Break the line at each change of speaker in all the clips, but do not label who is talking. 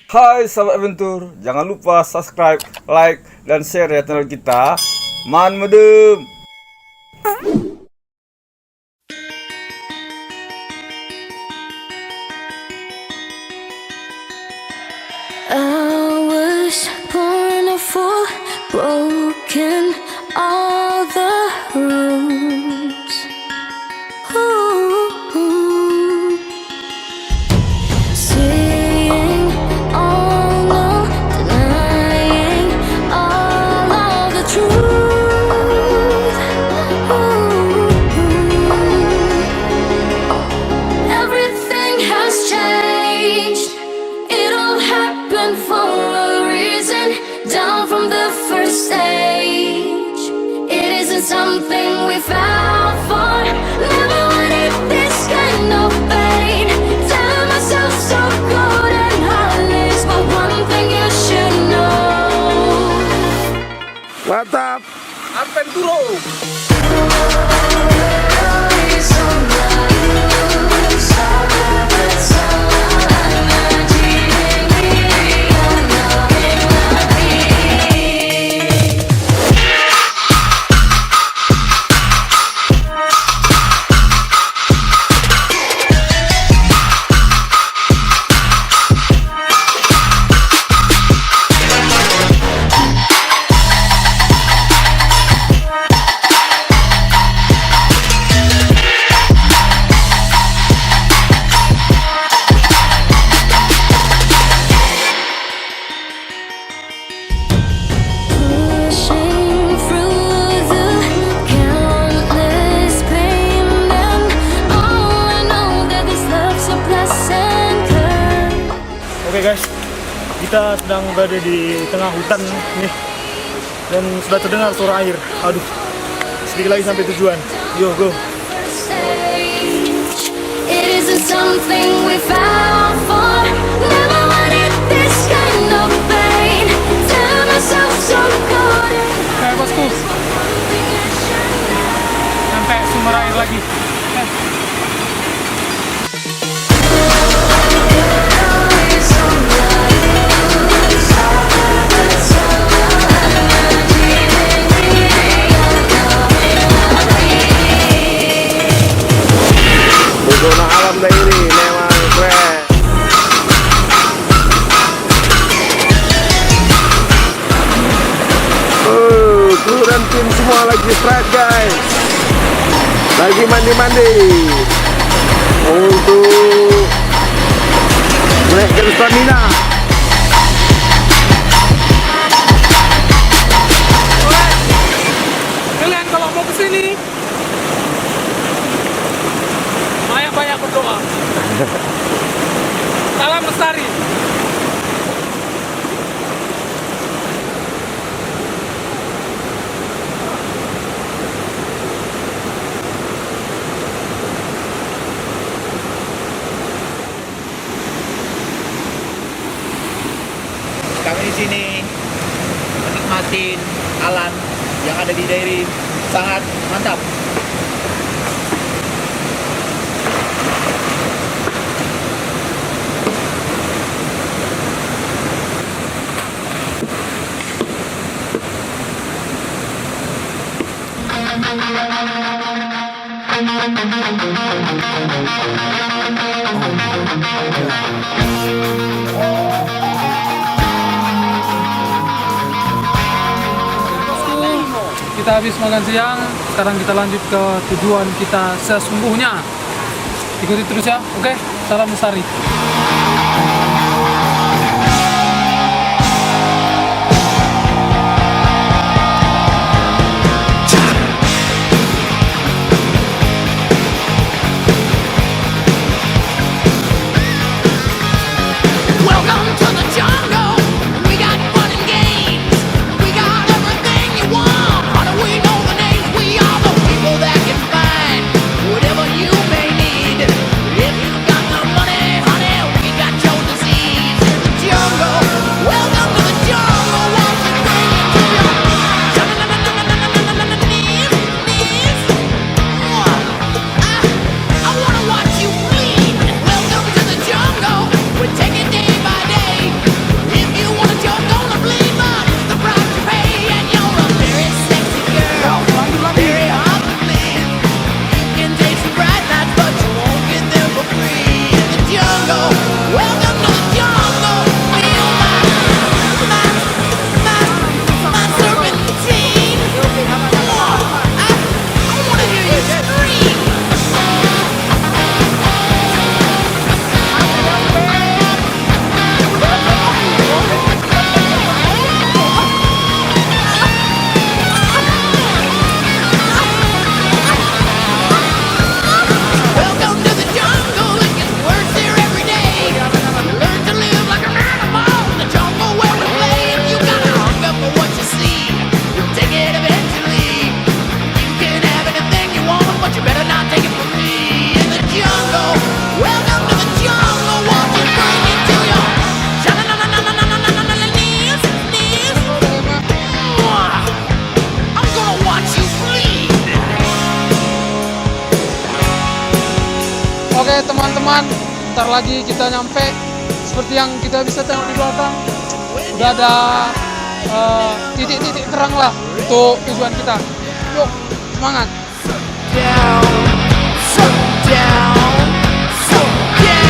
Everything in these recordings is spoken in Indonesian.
Hai sahabat adventure, jangan lupa subscribe, like, dan share ya channel kita. Man medem.
I was born a fool, broken all the rules. Ooh. Saying all no, denying all of the truth. Ooh. Everything has changed. It all happened for a reason. Down from the first stage. It isn't something we found for. Never wanted this kind of pain. Telling myself so good and heartless, but one thing you should know.
Mantap. Adventure.
Pushing through the countless pain, and all I know that this love's a blessing.
Oke guys, kita sedang berada di tengah hutan nih dan sudah terdengar suara air. Aduh, sedikit lagi sampai tujuan. Yo, go.
It isn't something we found for. Never wanted this kind of pain. Tell myself so good.
Oke bosku, sampai sumber air lagi.
Zona alam dah ini memang keren. Kru dan tim semua lagi strike guys. Lagi mandi-mandi untuk menaikkan stamina.
Kalian kalau mau kesini, banyak berdoa. Salam Lestari.
Kami di sini menikmati alam yang ada di daerah sangat mantap.
Kita habis makan siang, sekarang kita lanjut ke tujuan kita sesungguhnya. Ikuti terus ya, oke? Salam Lestari.
Welcome to the jungle. We got fun and games. We got everything you want. How do we know the names? We are the people that can find whatever you may need. If you got the money, honey,
Oke teman-teman, bentar lagi kita nyampe. Seperti yang kita bisa tengok di belakang, udah ada titik-titik terang lah untuk tujuan kita. Yuk, semangat!
Down, so down, so down.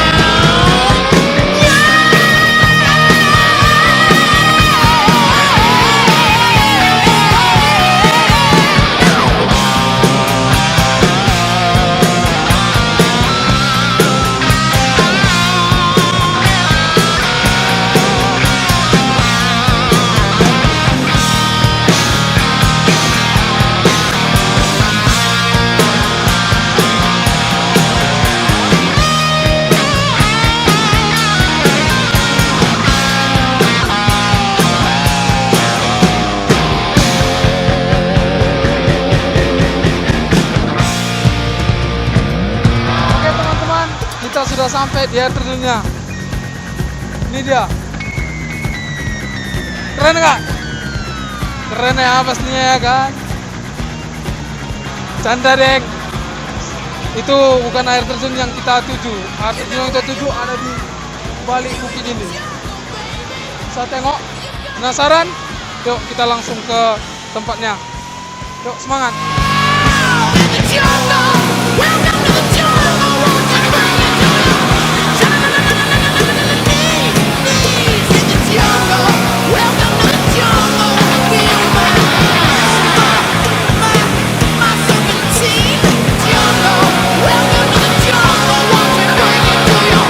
Oke teman-teman, kita sudah sampai di air terjunnya. Ini dia. Keren nggak? Keren ya pastinya ya kan? Canda deng. Itu bukan air terjun yang kita tuju. Air terjun yang kita tuju ada di balik bukit ini. Bisa tengok? Penasaran? Yuk kita langsung ke tempatnya. Yuk semangat!
The jungle, welcome to the jungle. Won't you bring it to knees in the jungle. Welcome to the jungle. Feel my serpentine jungle. Welcome to the jungle. Won't you bring it to your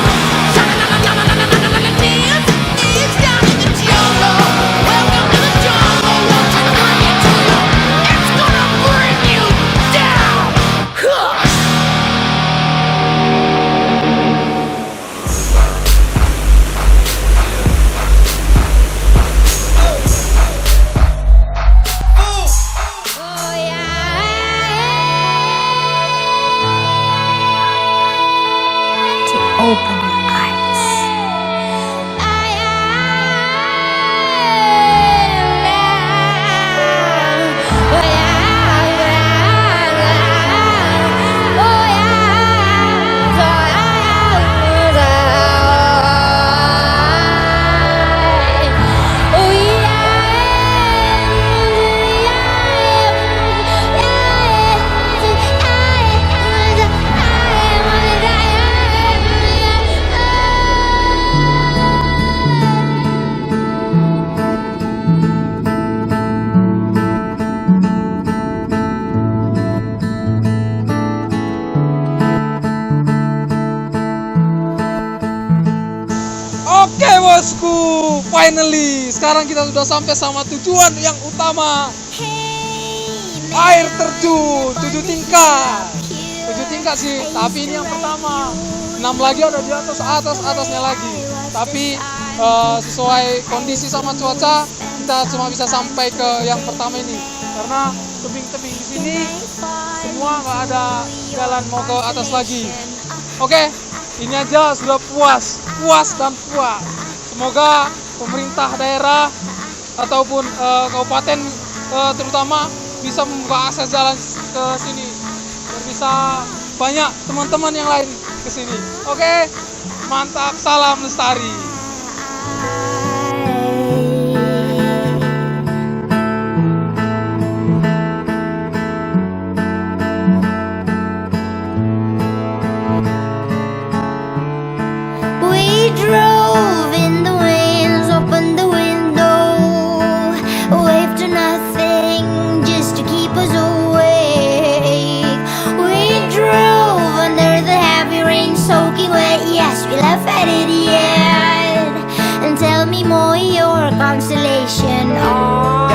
knees down in the jungle. Welcome to the jungle. Won't you bring it to your? It's gonna bring you down.
Oh yeah. To open your eyes.
Oke bosku, finally sekarang kita sudah sampai sama tujuan yang utama. Air terjun 7 tingkat. 7 tingkat sih, tapi ini yang pertama. 6 lagi ada di atasnya lagi. Tapi sesuai kondisi sama cuaca, kita cuma bisa sampai ke yang pertama ini. Karena tebing-tebing di sini semua nggak ada jalan mau ke atas lagi. Oke, ini aja sudah puas dan puas. Semoga pemerintah daerah ataupun kabupaten terutama bisa membuka akses jalan ke sini dan bisa banyak teman-teman yang lain ke sini. Oke, mantap, salam lestari.
We drove in the winds, opened the window, waved to nothing just to keep us awake. We drove under the heavy rain, soaking wet. Yes, we laughed at it yet. And tell me more your consolation. Oh.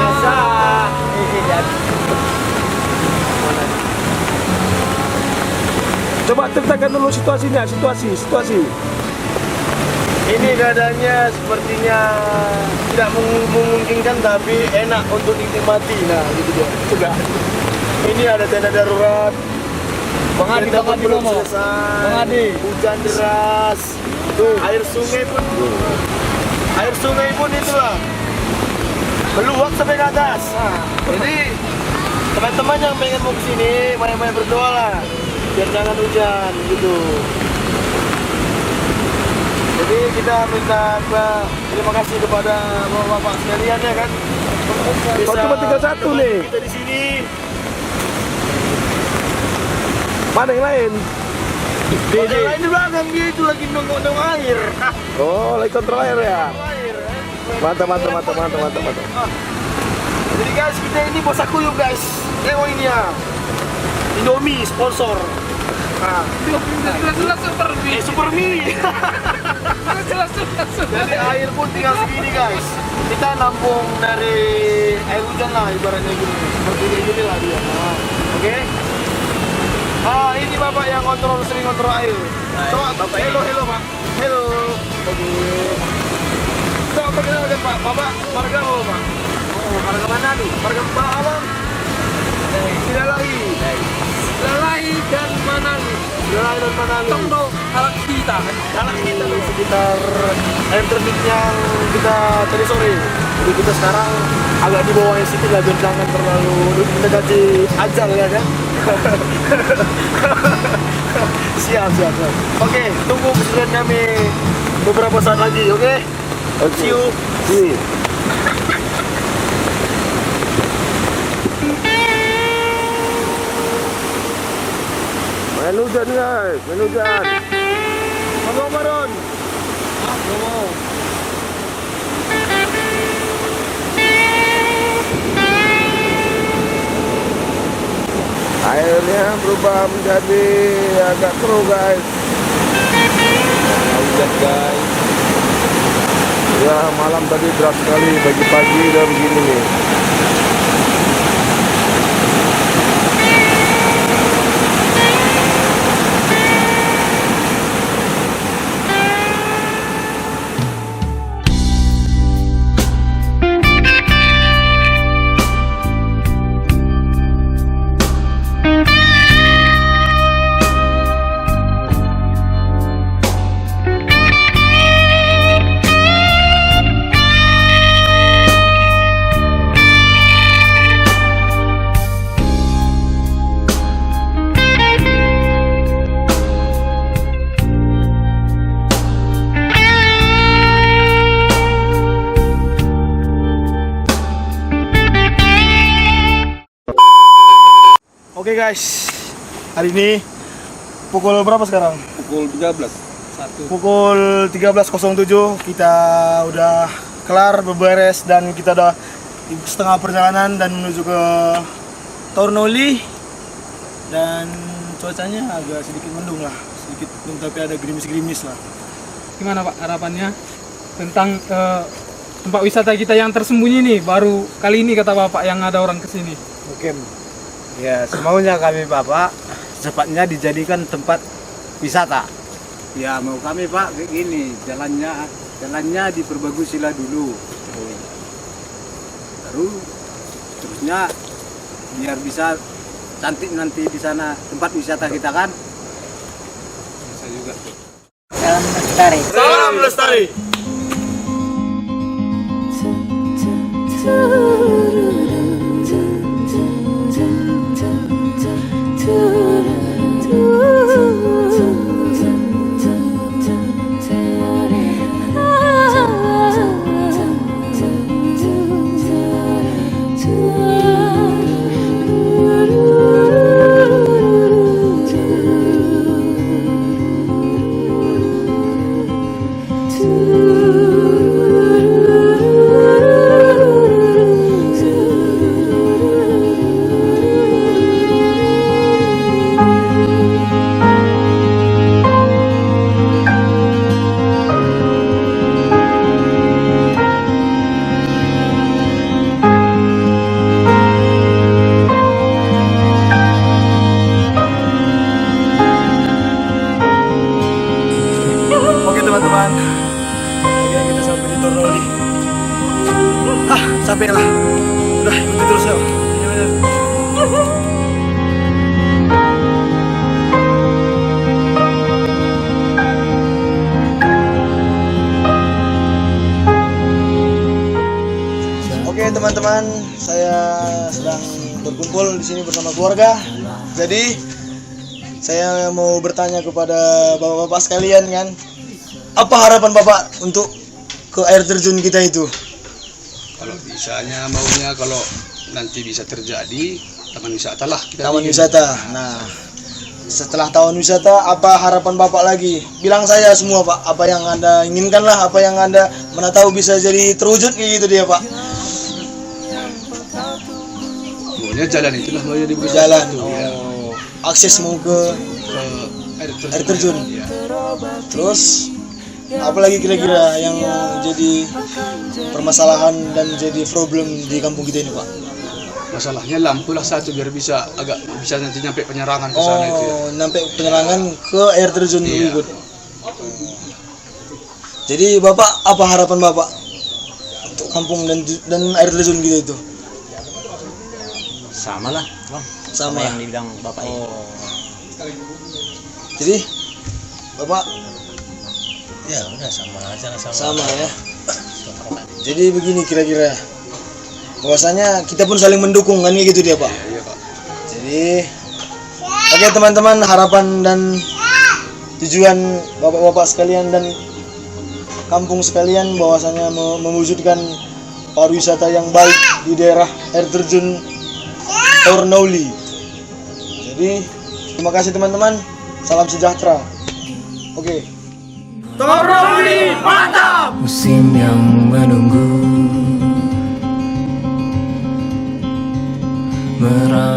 Coba ceritakan dulu situasinya, situasi.
Ini keadaannya sepertinya tidak memungkinkan tapi enak untuk dinikmati. Nah, gitu dia. Coba. Ini ada tenda darurat.
Bang Adi
belum
ngomong.
selesai.
Bang Adi.
Hujan deras. Tuh, air sungai pun itulah meluap sampai ke atas. Jadi teman-teman yang pengen mau kesini, main-main berdoa lah biar jangan hujan gitu. Jadi kita minta terima kasih kepada bapak-bapak sekalian ya kan. Cuma tinggal satu nih. Kita di sini. Mana yang lain? Yang lain di belakang dia itu lagi nongkrong air. Oh, lagi kontrol air ya. Mantap. Jadi guys, kita ini bosaku yuk guys. Tengok ini ya. Indomie sponsor.
Jelas
Super mie. Jadi air pun tinggal segini guys. Kita nampung dari air hujan lah ibaratnya gini. Seperti ini lah dia. Oke. Ini bapak yang sering kontrol air. Coba bapak. Hello pak. Hello. Oke. Coba perkenalkan pak. Bapak marga apa pak? Oh, marga mana tuh? Marga Pak Abang. Tidak lagi.
Lalai dan Manali. Tondo alat kita
Di sekitar air terjun yang kita tadi sore. Jadi kita sekarang agak di bawah situ lah, biar jangan terlalu mendekati ajal ya kan. Siap. Oke, tunggu keseruan kami beberapa saat lagi, oke? See you. Main hujan guys, main hujan. Ngomong Maron. Ngomong. Airnya berubah menjadi agak keruh guys. Hujan guys. Ya malam tadi deras sekali, pagi-pagi udah begini nih. Oke guys, hari ini pukul berapa sekarang?
Pukul 13.
Pukul 13.07 kita udah kelar beberes dan kita udah setengah perjalanan dan menuju ke Tornoli. Dan cuacanya agak sedikit mendung lah, sedikit mendung tapi ada gerimis-gerimis lah.
Gimana Pak harapannya tentang tempat wisata kita yang tersembunyi nih, baru kali ini kata Bapak yang ada orang kesini.
Oke, ya semaunya kami Bapak cepatnya dijadikan tempat wisata. Ya mau kami Pak kayak gini, jalannya diperbagusilah dulu. Baru terusnya biar bisa cantik nanti di sana tempat wisata kita kan. Bisa juga.
Salam Lestari. Teman-teman, akhirnya kita sampai di Tornoli. Sampai lah. Udah ikuti terus yuk. Oke teman-teman, saya sedang berkumpul di sini bersama keluarga. Jadi saya mau bertanya kepada bapak-bapak sekalian kan. apa harapan Bapak untuk ke air terjun kita itu?
Kalau bisanya maunya kalau nanti bisa terjadi taman wisata lah kita
Taman
bikin.
wisata. Nah, setelah taman wisata apa harapan Bapak lagi? Bilang saya semua Pak, apa yang Anda inginkan lah, apa yang Anda mana tahu bisa jadi terwujud kayak gitu dia Pak.
Maunya jalan itulah maunya dibuat
Jalan.
satu, ya.
Akses mau ke
Ke
air terjun.
Ya.
Terus apalagi kira-kira yang jadi permasalahan dan jadi problem di kampung kita ini Pak?
Masalahnya lampu lah satu biar bisa nanti nyampe penyerangan ke sana itu ya.
Sampai penyerangan ke air terjun
Iya.
berikut. Jadi Bapak apa harapan Bapak untuk kampung dan air terjun gitu itu?
Sama lah, Bang.
Sama
yang dibilang Bapak ini.
Jadi Bapak
Ya udah sama aja lah
sama ya. Jadi begini kira-kira bahwasanya kita pun saling mendukung kan gitu dia Pak.
Iya, Pak.
Jadi oke teman-teman, harapan dan tujuan bapak-bapak sekalian dan kampung sekalian bahwasanya mewujudkan pariwisata yang baik di daerah air terjun Tornauli. Jadi terima kasih teman-teman, salam sejahtera. Oke.
Musim yang menunggu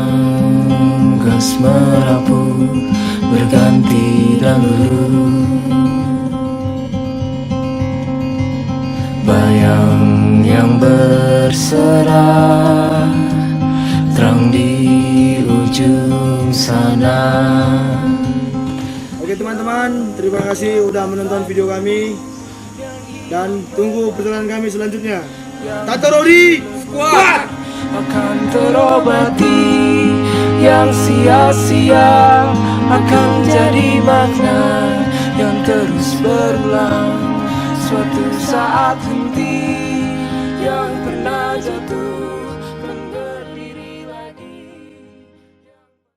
meranggas merapu berganti dahulu, bayang yang berserah terang di ujung sana.
Oke teman-teman, terima kasih udah menonton video kami dan tunggu perjalanan kami selanjutnya. Tatorodi Squad
Akan terobati yang sia-sia, akan jadi makna yang terus berulang. Suatu saat henti yang pernah jatuh